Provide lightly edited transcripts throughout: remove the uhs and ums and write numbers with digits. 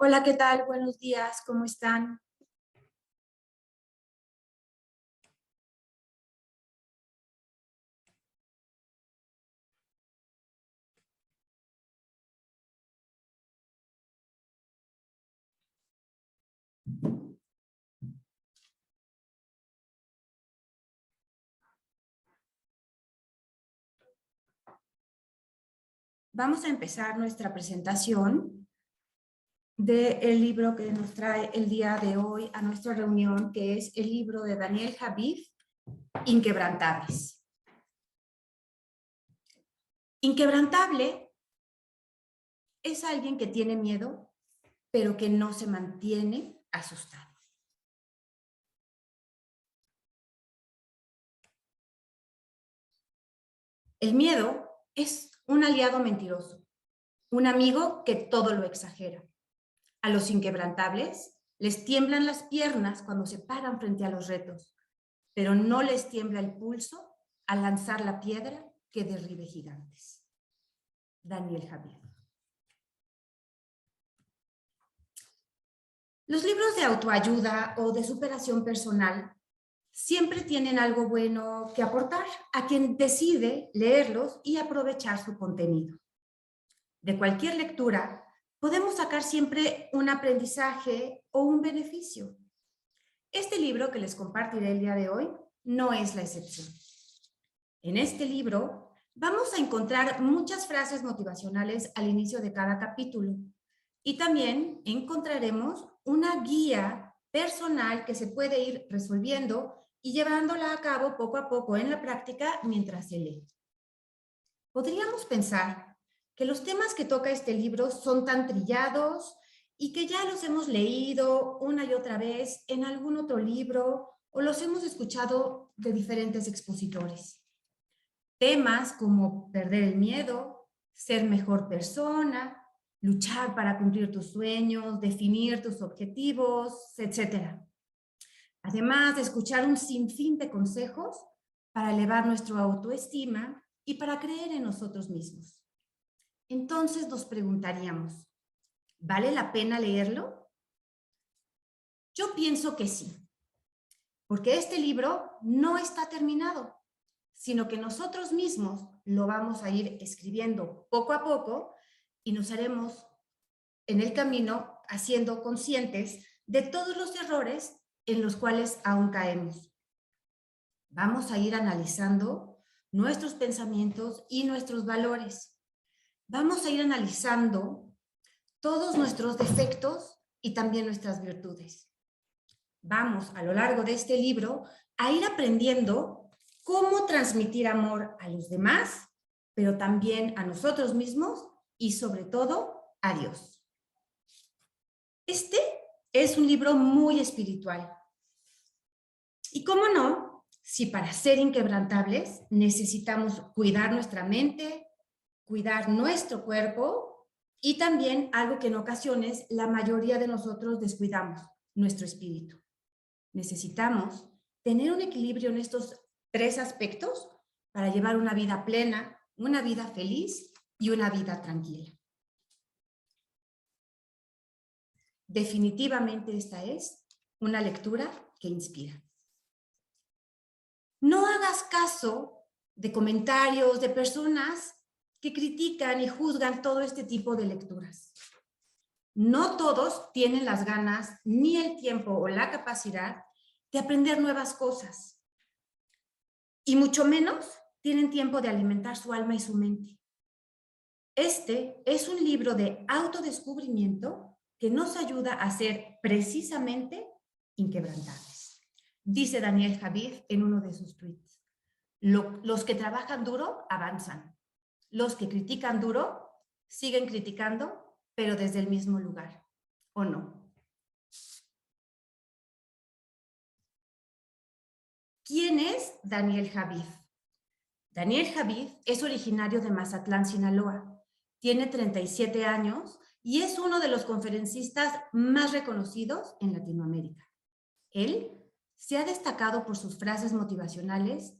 Hola, ¿qué tal? Buenos días, ¿cómo están? Vamos a empezar nuestra presentación del libro que nos trae el día de hoy a nuestra reunión, que es el libro de Daniel Habib, Inquebrantables. Inquebrantable es alguien que tiene miedo, pero que no se mantiene asustado. El miedo es un aliado mentiroso, un amigo que todo lo exagera. A los inquebrantables les tiemblan las piernas cuando se paran frente a los retos, pero no les tiembla el pulso al lanzar la piedra que derribe gigantes. Daniel Habib. Los libros de autoayuda o de superación personal siempre tienen algo bueno que aportar a quien decide leerlos y aprovechar su contenido. De cualquier lectura podemos sacar siempre un aprendizaje o un beneficio. Este libro que les compartiré el día de hoy no es la excepción. En este libro vamos a encontrar muchas frases motivacionales al inicio de cada capítulo y también encontraremos una guía personal que se puede ir resolviendo y llevándola a cabo poco a poco en la práctica mientras se lee. Podríamos pensar que los temas que toca este libro son tan trillados y que ya los hemos leído una y otra vez en algún otro libro o los hemos escuchado de diferentes expositores. Temas como perder el miedo, ser mejor persona, luchar para cumplir tus sueños, definir tus objetivos, etc. Además de escuchar un sinfín de consejos para elevar nuestra autoestima y para creer en nosotros mismos. Entonces nos preguntaríamos, ¿vale la pena leerlo? Yo pienso que sí, porque este libro no está terminado, sino que nosotros mismos lo vamos a ir escribiendo poco a poco y nos haremos en el camino haciendo conscientes de todos los errores en los cuales aún caemos. Vamos a ir analizando nuestros pensamientos y nuestros valores. Vamos a ir analizando todos nuestros defectos y también nuestras virtudes. Vamos a lo largo de este libro a ir aprendiendo cómo transmitir amor a los demás, pero también a nosotros mismos y sobre todo a Dios. Este es un libro muy espiritual. Y cómo no, si para ser inquebrantables necesitamos cuidar nuestra mente, cuidar nuestro cuerpo y también algo que en ocasiones la mayoría de nosotros descuidamos, nuestro espíritu. Necesitamos tener un equilibrio en estos tres aspectos para llevar una vida plena, una vida feliz y una vida tranquila. Definitivamente esta es una lectura que inspira. No hagas caso de comentarios de personas que critican y juzgan todo este tipo de lecturas. No todos tienen las ganas, ni el tiempo o la capacidad de aprender nuevas cosas. Y mucho menos tienen tiempo de alimentar su alma y su mente. Este es un libro de autodescubrimiento que nos ayuda a ser precisamente inquebrantables. Dice Daniel Habib en uno de sus tweets. Los que trabajan duro avanzan. Los que critican duro siguen criticando, pero desde el mismo lugar. ¿O no? ¿Quién es Daniel Habib? Daniel Habib es originario de Mazatlán, Sinaloa. Tiene 37 años y es uno de los conferencistas más reconocidos en Latinoamérica. Él se ha destacado por sus frases motivacionales,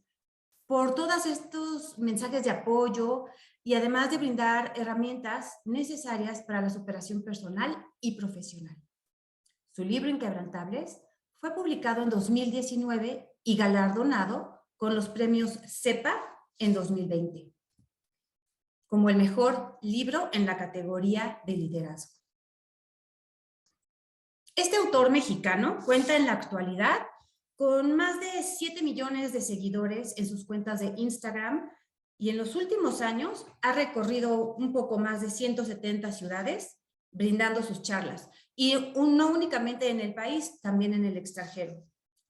por todos estos mensajes de apoyo, y además de brindar herramientas necesarias para la superación personal y profesional. Su libro Inquebrantables fue publicado en 2019 y galardonado con los premios CEPA en 2020, como el mejor libro en la categoría de liderazgo. Este autor mexicano cuenta en la actualidad con más de 7 millones de seguidores en sus cuentas de Instagram y en los últimos años ha recorrido un poco más de 170 ciudades brindando sus charlas. Y no únicamente en el país, también en el extranjero.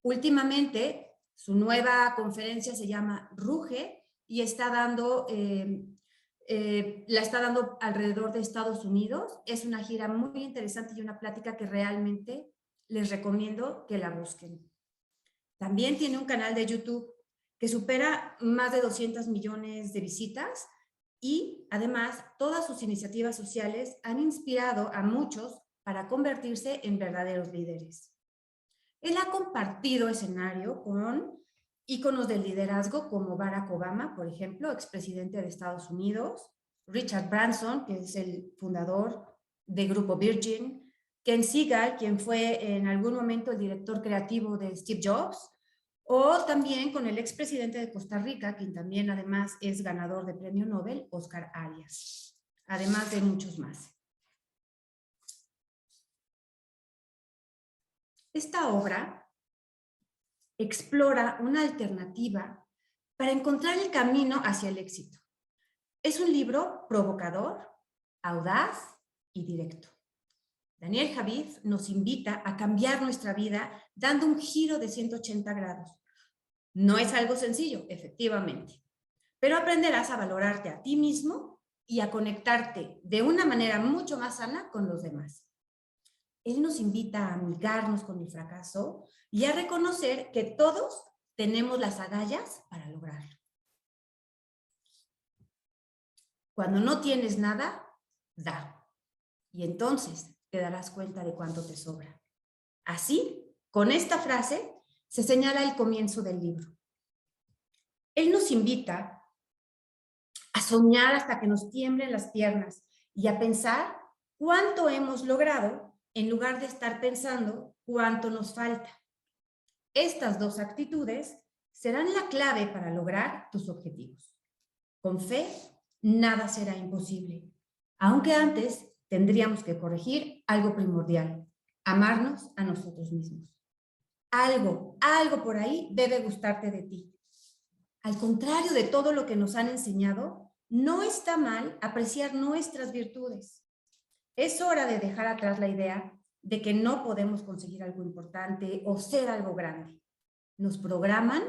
Últimamente, su nueva conferencia se llama Ruge y está dando, la está dando alrededor de Estados Unidos. Es una gira muy interesante y una plática que realmente les recomiendo que la busquen. También tiene un canal de YouTube que supera más de 200 millones de visitas y además todas sus iniciativas sociales han inspirado a muchos para convertirse en verdaderos líderes. Él ha compartido escenario con íconos del liderazgo como Barack Obama, por ejemplo, expresidente de Estados Unidos, Richard Branson, que es el fundador del grupo Virgin, Ken Segall, quien fue en algún momento el director creativo de Steve Jobs, o también con el expresidente de Costa Rica, quien también además es ganador de premio Nobel, Oscar Arias, además de muchos más. Esta obra explora una alternativa para encontrar el camino hacia el éxito. Es un libro provocador, audaz y directo. Daniel Javid nos invita a cambiar nuestra vida dando un giro de 180 grados. No es algo sencillo, efectivamente, pero aprenderás a valorarte a ti mismo y a conectarte de una manera mucho más sana con los demás. Él nos invita a amigarnos con el fracaso y a reconocer que todos tenemos las agallas para lograrlo. Cuando no tienes nada, da. Y entonces te darás cuenta de cuánto te sobra. Así, con esta frase, se señala el comienzo del libro. Él nos invita a soñar hasta que nos tiemblen las piernas y a pensar cuánto hemos logrado en lugar de estar pensando cuánto nos falta. Estas dos actitudes serán la clave para lograr tus objetivos. Con fe, nada será imposible, aunque antes tendríamos que corregir algo primordial, amarnos a nosotros mismos. Algo por ahí debe gustarte de ti. Al contrario de todo lo que nos han enseñado, no está mal apreciar nuestras virtudes. Es hora de dejar atrás la idea de que no podemos conseguir algo importante o ser algo grande. Nos programan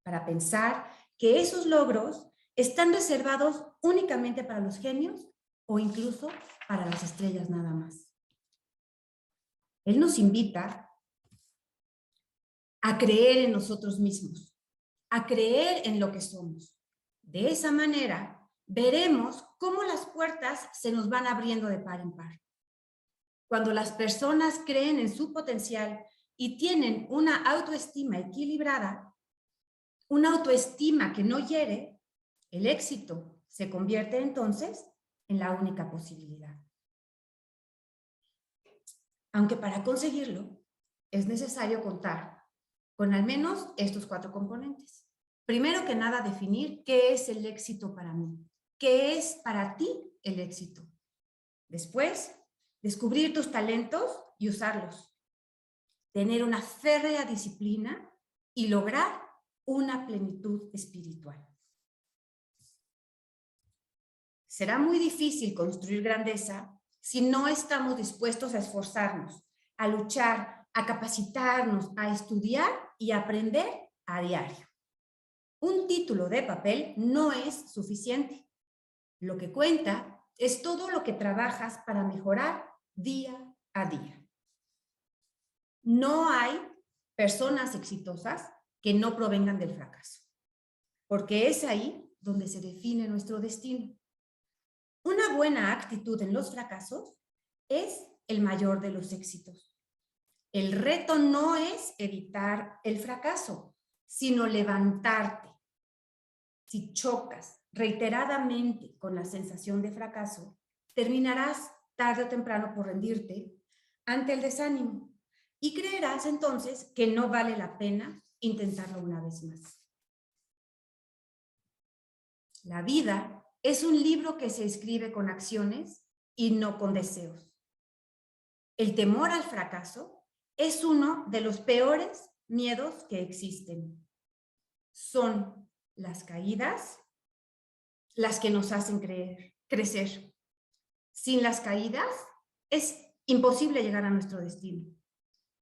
para pensar que esos logros están reservados únicamente para los genios o incluso para las estrellas nada más. Él nos invita a creer en nosotros mismos, a creer en lo que somos. De esa manera, veremos cómo las puertas se nos van abriendo de par en par. Cuando las personas creen en su potencial y tienen una autoestima equilibrada, una autoestima que no hiere, el éxito se convierte entonces en la única posibilidad. Aunque para conseguirlo es necesario contar con al menos estos 4 componentes. Primero que nada, definir qué es el éxito para mí, qué es para ti el éxito. Después, descubrir tus talentos y usarlos. Tener una férrea disciplina y lograr una plenitud espiritual. Será muy difícil construir grandeza si no estamos dispuestos a esforzarnos, a luchar, a capacitarnos, a estudiar y a aprender a diario. Un título de papel no es suficiente. Lo que cuenta es todo lo que trabajas para mejorar día a día. No hay personas exitosas que no provengan del fracaso, porque es ahí donde se define nuestro destino. Una buena actitud en los fracasos es el mayor de los éxitos. El reto no es evitar el fracaso, sino levantarte. Si chocas, reiteradamente con la sensación de fracaso, terminarás tarde o temprano por rendirte ante el desánimo y creerás entonces que no vale la pena intentarlo una vez más. La vida es un libro que se escribe con acciones y no con deseos. El temor al fracaso es uno de los peores miedos que existen. Son las caídas las que nos hacen crecer. Sin las caídas es imposible llegar a nuestro destino.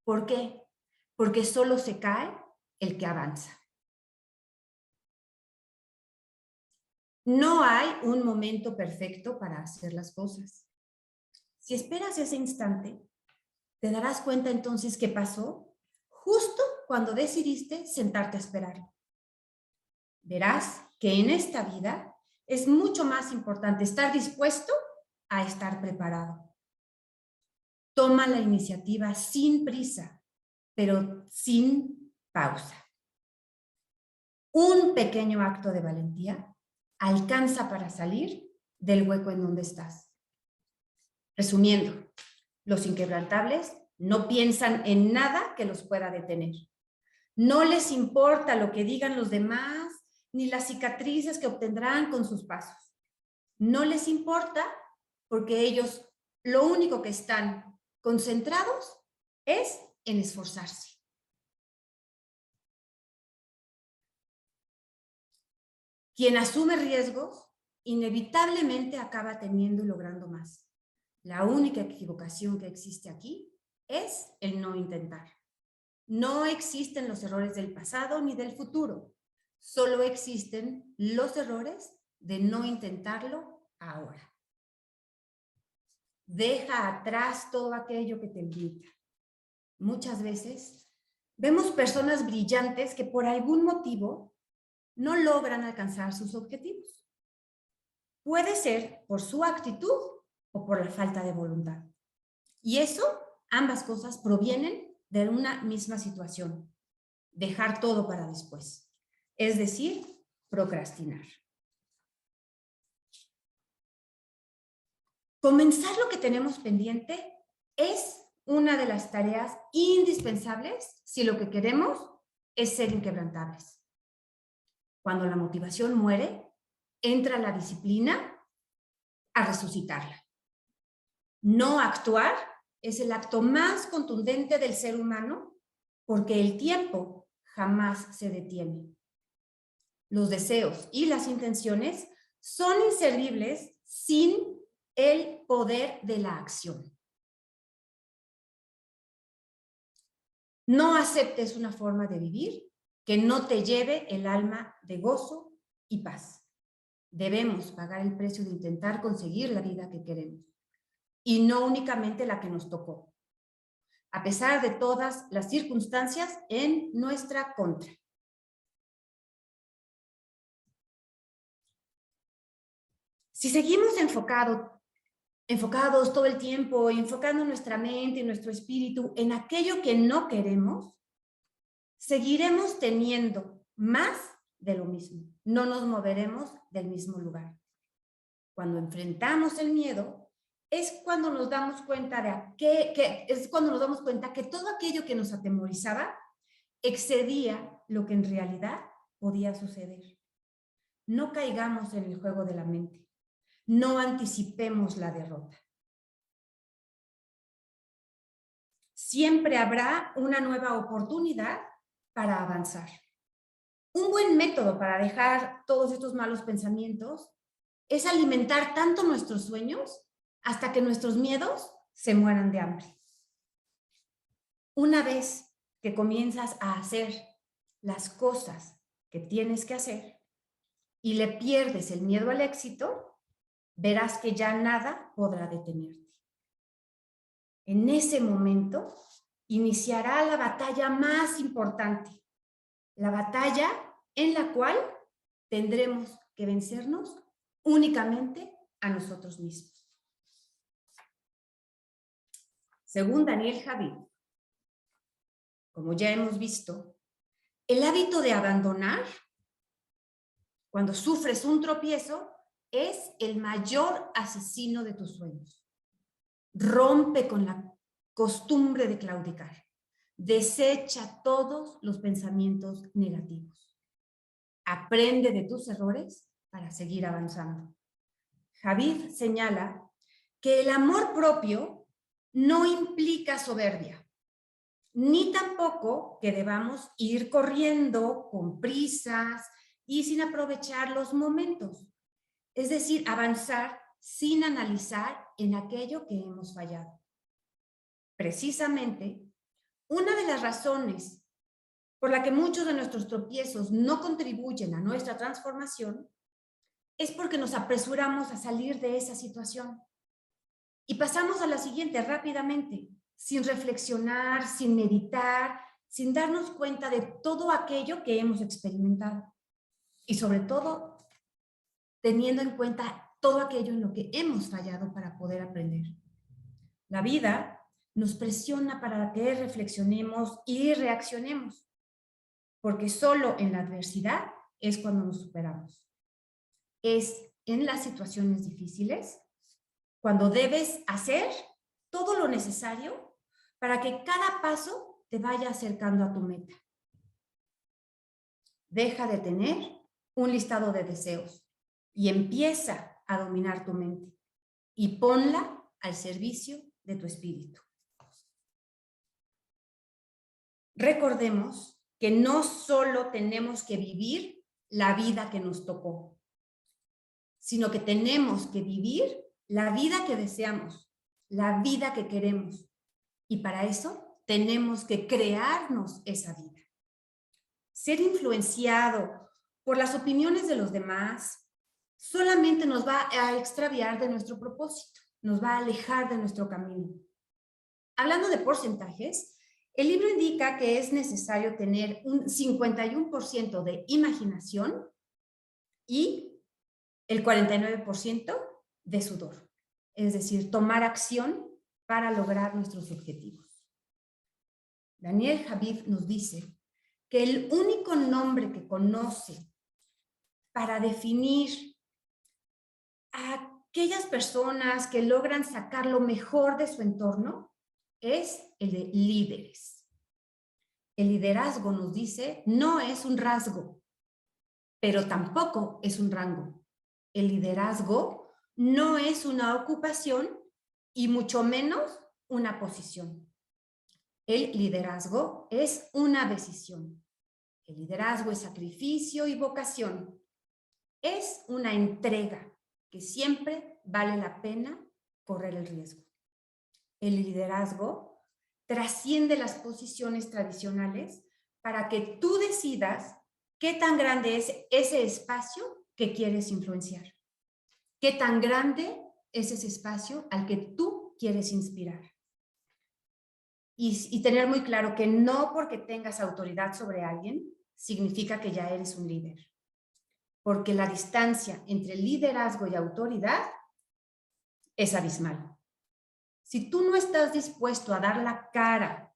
¿Por qué? Porque solo se cae el que avanza. No hay un momento perfecto para hacer las cosas. Si esperas ese instante, te darás cuenta entonces que pasó justo cuando decidiste sentarte a esperarlo. Verás que en esta vida es mucho más importante estar dispuesto a estar preparado. Toma la iniciativa sin prisa, pero sin pausa. Un pequeño acto de valentía alcanza para salir del hueco en donde estás. Resumiendo, los inquebrantables no piensan en nada que los pueda detener. No les importa lo que digan los demás, ni las cicatrices que obtendrán con sus pasos. No les importa porque ellos lo único que están concentrados es en esforzarse. Quien asume riesgos inevitablemente acaba teniendo y logrando más. La única equivocación que existe aquí es el no intentar. No existen los errores del pasado ni del futuro. Solo existen los errores de no intentarlo ahora. Deja atrás todo aquello que te limita. Muchas veces vemos personas brillantes que por algún motivo no logran alcanzar sus objetivos. Puede ser por su actitud o por la falta de voluntad. Y eso, ambas cosas provienen de una misma situación. Dejar todo para después. Es decir, procrastinar. Comenzar lo que tenemos pendiente es una de las tareas indispensables si lo que queremos es ser inquebrantables. Cuando la motivación muere, entra la disciplina a resucitarla. No actuar es el acto más contundente del ser humano porque el tiempo jamás se detiene. Los deseos y las intenciones son inservibles sin el poder de la acción. No aceptes una forma de vivir que no te lleve el alma de gozo y paz. Debemos pagar el precio de intentar conseguir la vida que queremos y no únicamente la que nos tocó, a pesar de todas las circunstancias en nuestra contra. Si seguimos enfocados todo el tiempo, enfocando nuestra mente y nuestro espíritu en aquello que no queremos, seguiremos teniendo más de lo mismo. No nos moveremos del mismo lugar. Cuando enfrentamos el miedo, es cuando nos damos cuenta que todo aquello que nos atemorizaba excedía lo que en realidad podía suceder. No caigamos en el juego de la mente. No anticipemos la derrota. Siempre habrá una nueva oportunidad para avanzar. Un buen método para dejar todos estos malos pensamientos es alimentar tanto nuestros sueños hasta que nuestros miedos se mueran de hambre. Una vez que comienzas a hacer las cosas que tienes que hacer y le pierdes el miedo al éxito, verás que ya nada podrá detenerte. En ese momento iniciará la batalla más importante, la batalla en la cual tendremos que vencernos únicamente a nosotros mismos. Según Daniel Javid, como ya hemos visto, el hábito de abandonar Cuando sufres un tropiezo, es el mayor asesino de tus sueños. Rompe con la costumbre de claudicar. Desecha todos los pensamientos negativos. Aprende de tus errores para seguir avanzando. Javid señala que el amor propio no implica soberbia, ni tampoco que debamos ir corriendo con prisas y sin aprovechar los momentos. Es decir, avanzar sin analizar en aquello que hemos fallado. Precisamente, una de las razones por la que muchos de nuestros tropiezos no contribuyen a nuestra transformación es porque nos apresuramos a salir de esa situación y pasamos a la siguiente rápidamente, sin reflexionar, sin meditar, sin darnos cuenta de todo aquello que hemos experimentado y sobre todo teniendo en cuenta todo aquello en lo que hemos fallado para poder aprender. La vida nos presiona para que reflexionemos y reaccionemos, porque solo en la adversidad es cuando nos superamos. Es en las situaciones difíciles cuando debes hacer todo lo necesario para que cada paso te vaya acercando a tu meta. Deja de tener un listado de deseos y empieza a dominar tu mente y ponla al servicio de tu espíritu. Recordemos que no solo tenemos que vivir la vida que nos tocó, sino que tenemos que vivir la vida que deseamos, la vida que queremos. Y para eso tenemos que crearnos esa vida. Ser influenciado por las opiniones de los demás solamente nos va a extraviar de nuestro propósito, nos va a alejar de nuestro camino. Hablando de porcentajes, el libro indica que es necesario tener un 51% de imaginación y el 49% de sudor. Es decir, tomar acción para lograr nuestros objetivos. Daniel Javid nos dice que el único nombre que conoce para definir a aquellas personas que logran sacar lo mejor de su entorno es el de líderes. El liderazgo, nos dice, no es un rasgo, pero tampoco es un rango. El liderazgo no es una ocupación y mucho menos una posición. El liderazgo es una decisión. El liderazgo es sacrificio y vocación. Es una entrega que siempre vale la pena correr el riesgo. El liderazgo trasciende las posiciones tradicionales para que tú decidas qué tan grande es ese espacio que quieres influenciar. Qué tan grande es ese espacio al que tú quieres inspirar. Y tener muy claro que no porque tengas autoridad sobre alguien significa que ya eres un líder. Porque la distancia entre liderazgo y autoridad es abismal. Si tú no estás dispuesto a dar la cara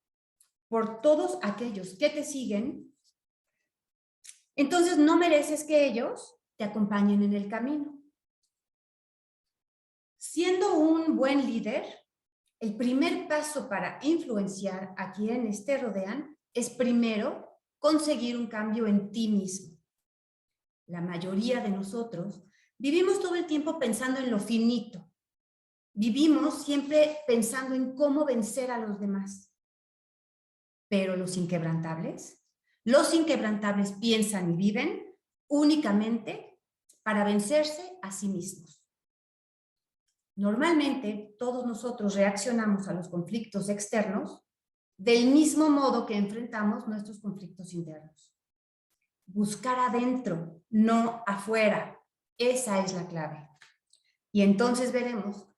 por todos aquellos que te siguen, entonces no mereces que ellos te acompañen en el camino. Siendo un buen líder, el primer paso para influenciar a quienes te rodean es primero conseguir un cambio en ti mismo. La mayoría de nosotros vivimos todo el tiempo pensando en lo finito. Vivimos siempre pensando en cómo vencer a los demás. Pero los inquebrantables piensan y viven únicamente para vencerse a sí mismos. Normalmente, todos nosotros reaccionamos a los conflictos externos del mismo modo que enfrentamos nuestros conflictos internos. Buscar adentro, no afuera. Esa es la clave. Y entonces veremos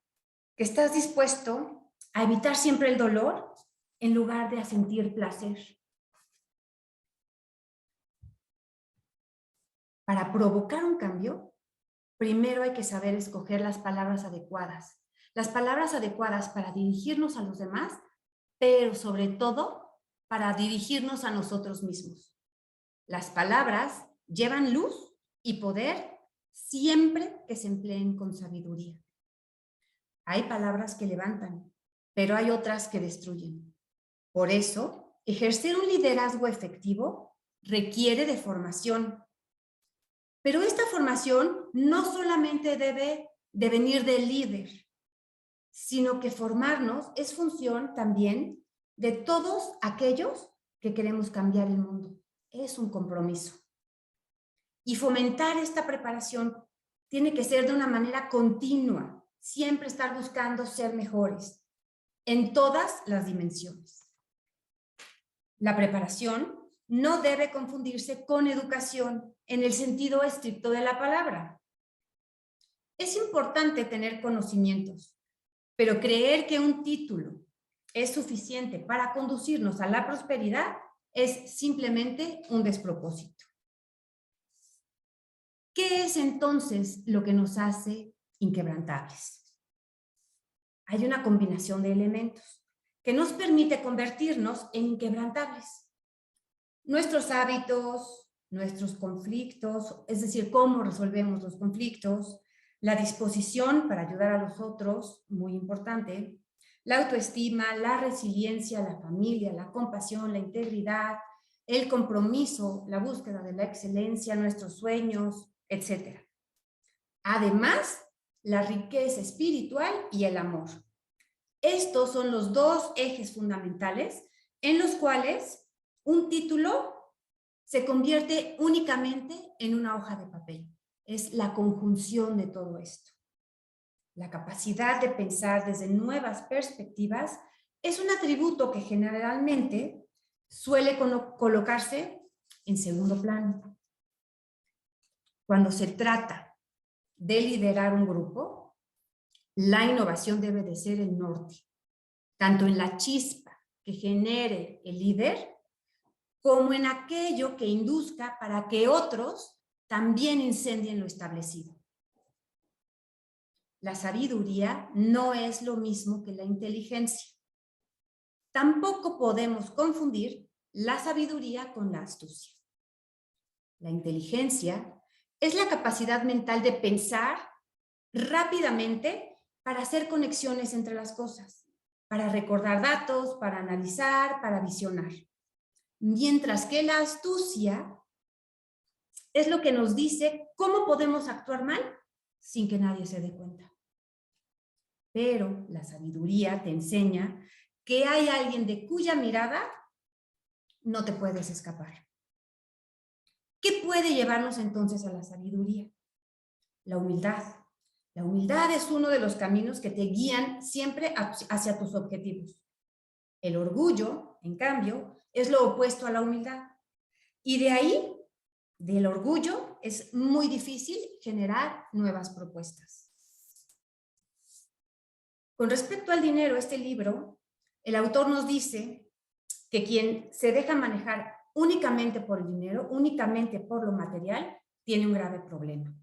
que estás dispuesto a evitar siempre el dolor en lugar de a sentir placer. Para provocar un cambio, primero hay que saber escoger las palabras adecuadas. Las palabras adecuadas para dirigirnos a los demás, pero sobre todo para dirigirnos a nosotros mismos. Las palabras llevan luz y poder siempre que se empleen con sabiduría. Hay palabras que levantan, pero hay otras que destruyen. Por eso, ejercer un liderazgo efectivo requiere de formación. Pero esta formación no solamente debe de venir del líder, sino que formarnos es función también de todos aquellos que queremos cambiar el mundo. Es un compromiso. Y fomentar esta preparación tiene que ser de una manera continua, siempre estar buscando ser mejores en todas las dimensiones. La preparación no debe confundirse con educación en el sentido estricto de la palabra. Es importante tener conocimientos, pero creer que un título es suficiente para conducirnos a la prosperidad es simplemente un despropósito. ¿Qué es entonces lo que nos hace inquebrantables? Hay una combinación de elementos que nos permite convertirnos en inquebrantables. Nuestros hábitos, nuestros conflictos, es decir, cómo resolvemos los conflictos, la disposición para ayudar a los otros, muy importante, la autoestima, la resiliencia, la familia, la compasión, la integridad, el compromiso, la búsqueda de la excelencia, nuestros sueños, etc. Además, la riqueza espiritual y el amor. Estos son los dos ejes fundamentales en los cuales un título se convierte únicamente en una hoja de papel. Es la conjunción de todo esto. La capacidad de pensar desde nuevas perspectivas es un atributo que generalmente suele colocarse en segundo plano. Cuando se trata de liderar un grupo, la innovación debe de ser el norte, tanto en la chispa que genere el líder, como en aquello que induzca para que otros también incendien lo establecido. La sabiduría no es lo mismo que la inteligencia. Tampoco podemos confundir la sabiduría con la astucia. La inteligencia es la capacidad mental de pensar rápidamente para hacer conexiones entre las cosas, para recordar datos, para analizar, para visionar. Mientras que la astucia es lo que nos dice cómo podemos actuar mal sin que nadie se dé cuenta. Pero la sabiduría te enseña que hay alguien de cuya mirada no te puedes escapar. ¿Qué puede llevarnos entonces a la sabiduría? La humildad. La humildad es uno de los caminos que te guían siempre hacia tus objetivos. El orgullo, en cambio, es lo opuesto a la humildad. Y de ahí, del orgullo, es muy difícil generar nuevas propuestas. Con respecto al dinero, este libro, el autor nos dice que quien se deja manejar únicamente por el dinero, únicamente por lo material, tiene un grave problema.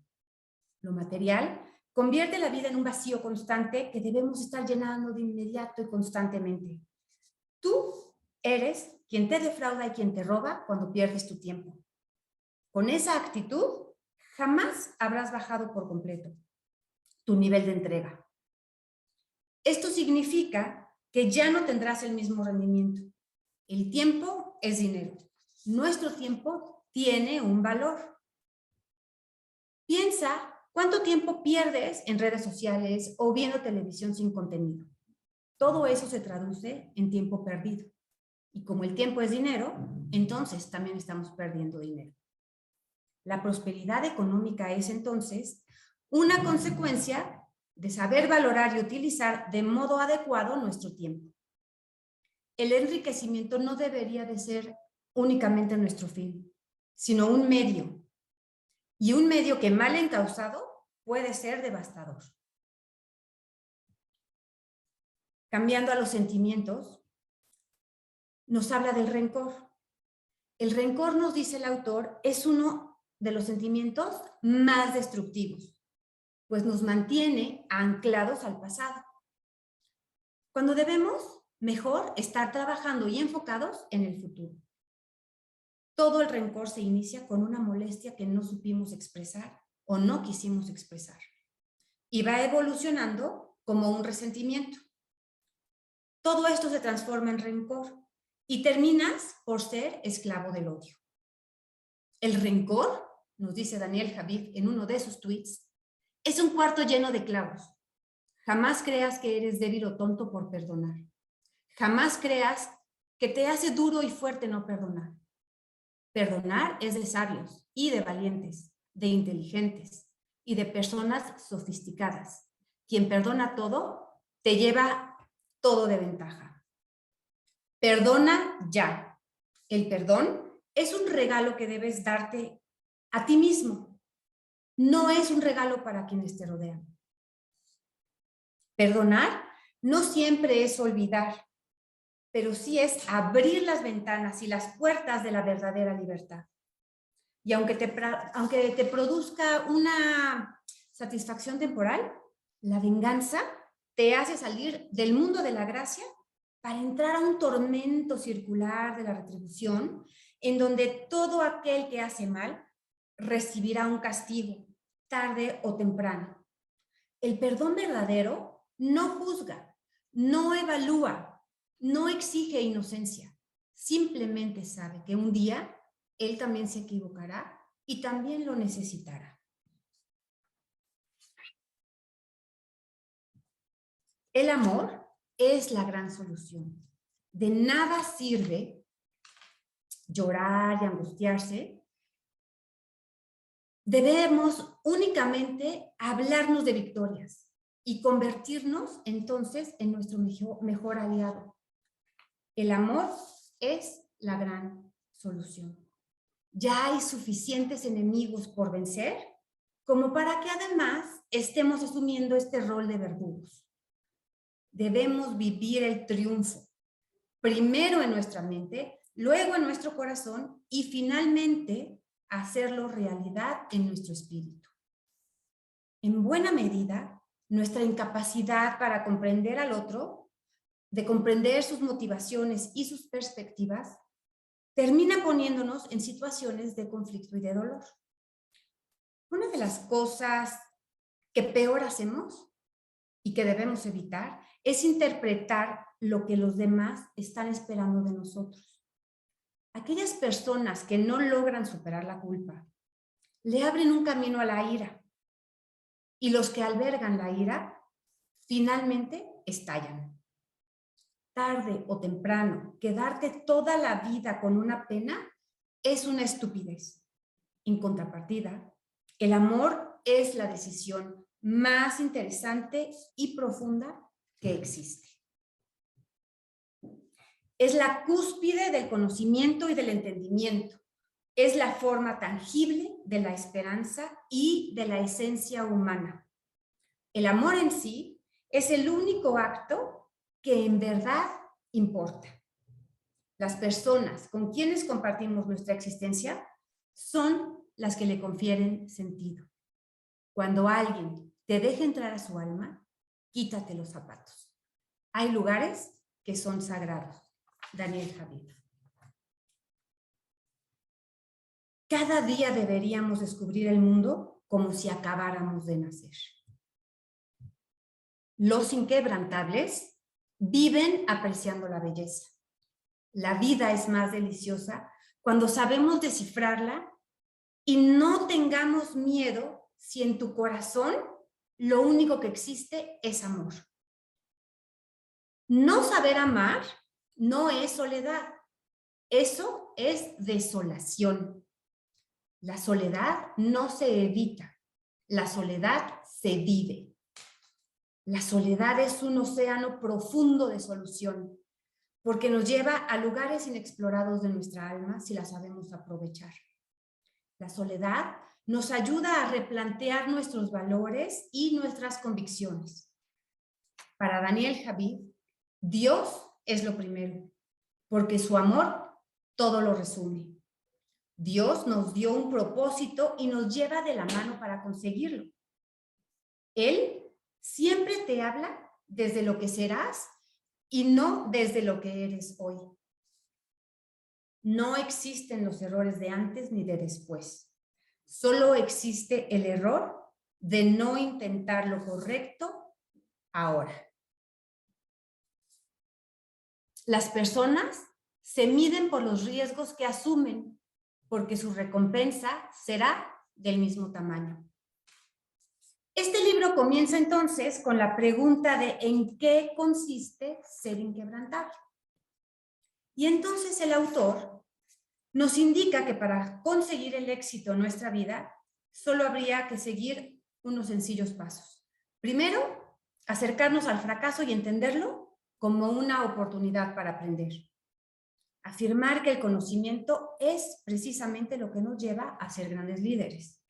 Lo material convierte la vida en un vacío constante que debemos estar llenando de inmediato y constantemente. Tú eres quien te defrauda y quien te roba cuando pierdes tu tiempo. Con esa actitud, jamás habrás bajado por completo tu nivel de entrega. Esto significa que ya no tendrás el mismo rendimiento. El tiempo es dinero. Nuestro tiempo tiene un valor. Piensa cuánto tiempo pierdes en redes sociales o viendo televisión sin contenido. Todo eso se traduce en tiempo perdido. Y como el tiempo es dinero, entonces también estamos perdiendo dinero. La prosperidad económica es entonces una consecuencia de saber valorar y utilizar de modo adecuado nuestro tiempo. El enriquecimiento no debería de ser únicamente nuestro fin, sino un medio. Y un medio que mal encauzado puede ser devastador. Cambiando a los sentimientos, nos habla del rencor. El rencor, nos dice el autor, es uno de los sentimientos más destructivos, pues nos mantiene anclados al pasado. Cuando debemos, mejor estar trabajando y enfocados en el futuro. todo el rencor se inicia con una molestia que no supimos expresar o no quisimos expresar. Y va evolucionando como un resentimiento. Todo esto se transforma en rencor y terminas por ser esclavo del odio. El rencor, nos dice Daniel Javid en uno de sus tweets, es un cuarto lleno de clavos. Jamás creas que eres débil o tonto por perdonar. Jamás creas que te hace duro y fuerte no perdonar. Perdonar es de sabios y de valientes, de inteligentes y de personas sofisticadas. Quien perdona todo, te lleva todo de ventaja. Perdona ya. El perdón es un regalo que debes darte a ti mismo. No es un regalo para quienes te rodean. Perdonar no siempre es olvidar, pero sí es abrir las ventanas y las puertas de la verdadera libertad. Y aunque te produzca una satisfacción temporal, la venganza te hace salir del mundo de la gracia para entrar a un tormento circular de la retribución, en donde todo aquel que hace mal recibirá un castigo, tarde o temprano. El perdón verdadero no juzga, no evalúa, no exige inocencia. Simplemente sabe que un día él también se equivocará y también lo necesitará. El amor es la gran solución. De nada sirve llorar y angustiarse. Debemos únicamente hablarnos de victorias y convertirnos entonces en nuestro mejor aliado. El amor es la gran solución. Ya hay suficientes enemigos por vencer como para que además estemos asumiendo este rol de verdugos. Debemos vivir el triunfo, primero en nuestra mente, luego en nuestro corazón y finalmente hacerlo realidad en nuestro espíritu. En buena medida, nuestra incapacidad para comprender al otro, de comprender sus motivaciones y sus perspectivas, termina poniéndonos en situaciones de conflicto y de dolor. Una de las cosas que peor hacemos y que debemos evitar es interpretar lo que los demás están esperando de nosotros. Aquellas personas que no logran superar la culpa le abren un camino a la ira y los que albergan la ira finalmente estallan. Tarde o temprano, quedarte toda la vida con una pena es una estupidez. En contrapartida, el amor es la decisión más interesante y profunda que existe. Es la cúspide del conocimiento y del entendimiento. Es la forma tangible de la esperanza y de la esencia humana. El amor en sí es el único acto que en verdad importa. Las personas con quienes compartimos nuestra existencia son las que le confieren sentido. Cuando alguien te deja entrar a su alma, quítate los zapatos. Hay lugares que son sagrados. Daniel Javid. Cada día deberíamos descubrir el mundo como si acabáramos de nacer. Los inquebrantables viven apreciando la belleza. La vida es más deliciosa cuando sabemos descifrarla y no tengamos miedo si en tu corazón lo único que existe es amor. No saber amar no es soledad, eso es desolación. La soledad no se evita, la soledad se vive. La soledad es un océano profundo de solución, porque nos lleva a lugares inexplorados de nuestra alma si la sabemos aprovechar. La soledad nos ayuda a replantear nuestros valores y nuestras convicciones. Para Daniel Javid, Dios es lo primero, porque su amor todo lo resume. Dios nos dio un propósito y nos lleva de la mano para conseguirlo. Él siempre te habla desde lo que serás y no desde lo que eres hoy. No existen los errores de antes ni de después. Solo existe el error de no intentar lo correcto ahora. Las personas se miden por los riesgos que asumen, porque su recompensa será del mismo tamaño. Este libro comienza entonces con la pregunta de ¿en qué consiste ser inquebrantable? Y entonces el autor nos indica que para conseguir el éxito en nuestra vida, solo habría que seguir unos sencillos pasos. Primero, acercarnos al fracaso y entenderlo como una oportunidad para aprender. Afirmar que el conocimiento es precisamente lo que nos lleva a ser grandes líderes.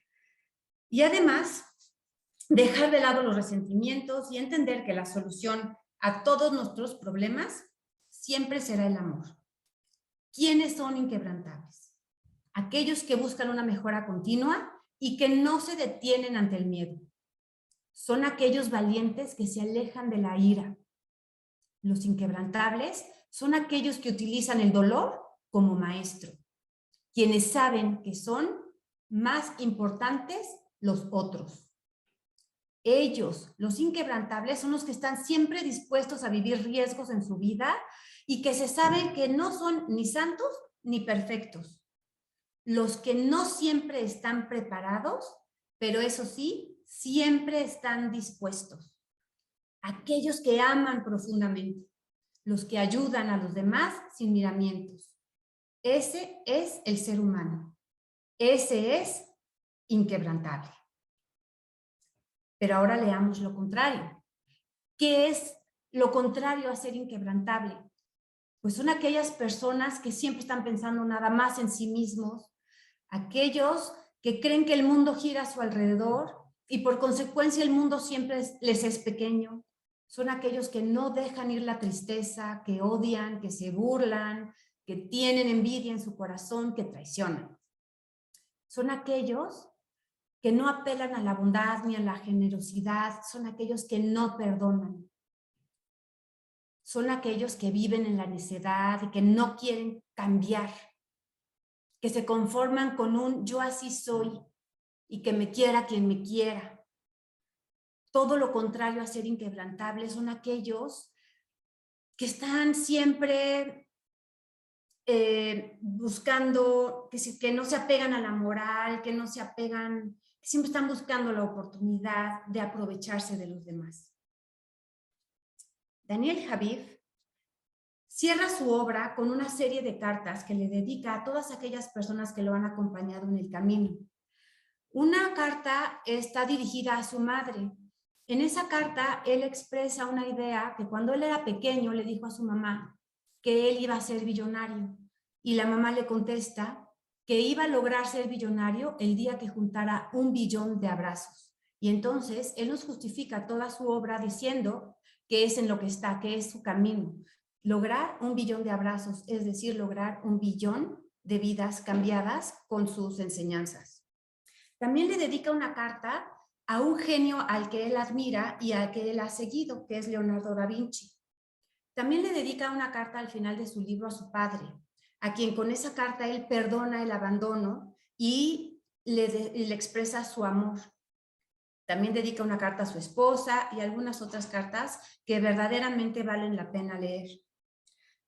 Y además, dejar de lado los resentimientos y entender que la solución a todos nuestros problemas siempre será el amor. ¿Quiénes son inquebrantables? Aquellos que buscan una mejora continua y que no se detienen ante el miedo. Son aquellos valientes que se alejan de la ira. Los inquebrantables son aquellos que utilizan el dolor como maestro, quienes saben que son más importantes los otros. Ellos, los inquebrantables, son los que están siempre dispuestos a vivir riesgos en su vida y que se saben que no son ni santos ni perfectos. Los que no siempre están preparados, pero eso sí, siempre están dispuestos. Aquellos que aman profundamente, los que ayudan a los demás sin miramientos. Ese es el ser humano. Ese es inquebrantable. Pero ahora leamos lo contrario. ¿Qué es lo contrario a ser inquebrantable? Pues son aquellas personas que siempre están pensando nada más en sí mismos, aquellos que creen que el mundo gira a su alrededor y por consecuencia el mundo siempre les es pequeño. Son aquellos que no dejan ir la tristeza, que odian, que se burlan, que tienen envidia en su corazón, que traicionan. Son aquellos que no apelan a la bondad ni a la generosidad, son aquellos que no perdonan. Son aquellos que viven en la necedad y que no quieren cambiar, que se conforman con un yo así soy y que me quiera quien me quiera. Todo lo contrario a ser inquebrantables son aquellos que están siempre buscando, que no se apegan a la moral, que no se apegan, que siempre están buscando la oportunidad de aprovecharse de los demás. Daniel Habib cierra su obra con una serie de cartas que le dedica a todas aquellas personas que lo han acompañado en el camino. Una carta está dirigida a su madre. En esa carta, él expresa una idea que cuando él era pequeño le dijo a su mamá que él iba a ser billonario. Y la mamá le contesta que iba a lograr ser billonario el día que juntara 1 billón de abrazos. Y entonces él nos justifica toda su obra diciendo que es en lo que está, que es su camino. Lograr 1 billón de abrazos, es decir, lograr 1 billón de vidas cambiadas con sus enseñanzas. También le dedica una carta a un genio al que él admira y al que él ha seguido, que es Leonardo da Vinci. También le dedica una carta al final de su libro a su padre, a quien con esa carta él perdona el abandono y le expresa su amor. También dedica una carta a su esposa y algunas otras cartas que verdaderamente valen la pena leer.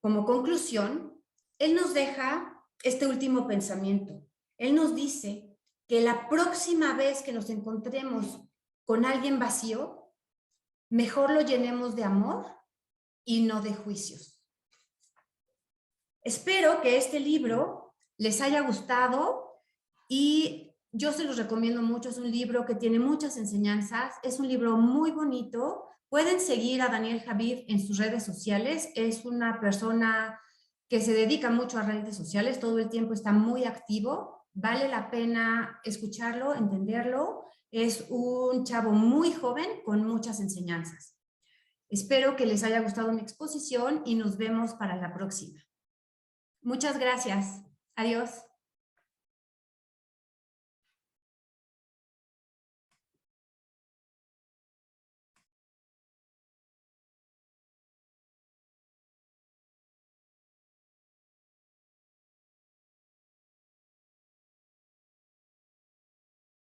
Como conclusión, él nos deja este último pensamiento. Él nos dice que la próxima vez que nos encontremos con alguien vacío, mejor lo llenemos de amor y no de juicios. Espero que este libro les haya gustado y yo se los recomiendo mucho. Es un libro que tiene muchas enseñanzas, es un libro muy bonito. Pueden seguir a Daniel Habib en sus redes sociales. Es una persona que se dedica mucho a redes sociales, todo el tiempo está muy activo. Vale la pena escucharlo, entenderlo. Es un chavo muy joven con muchas enseñanzas. Espero que les haya gustado mi exposición y nos vemos para la próxima. Muchas gracias. Adiós.